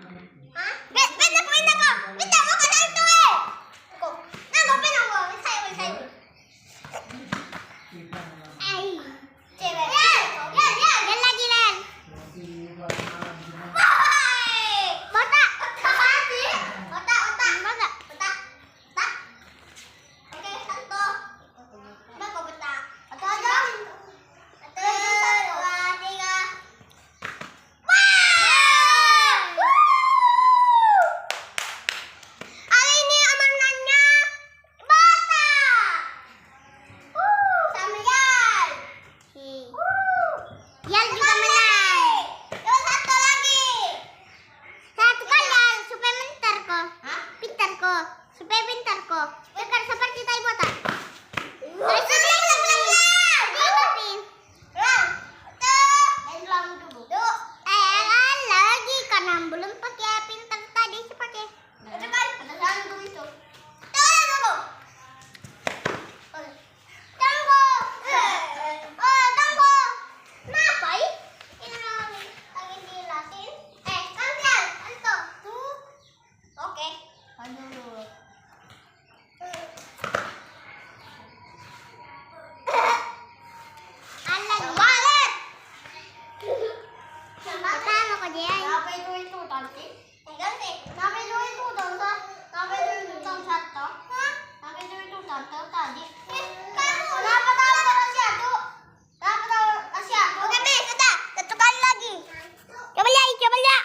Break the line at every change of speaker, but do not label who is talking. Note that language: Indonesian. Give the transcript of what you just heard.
Hah? Pindah ko! Pindah mo ka sa ito eh! Ako. Nago, pindah mo. Sa'yo. Ay. Cewek. Yan! Yan lagi, Len. Bata! Bata. Oke, satu. Coba kau bata. Satu aja. 1, 2, 3. Hari ini amanannya bata. Sama Yan. Yan juga menang. Coba satu lagi. Satu kan Yan, supaya pintar kok. Pintar kok. Supaya pintar kok. Bukan seperti tai bota.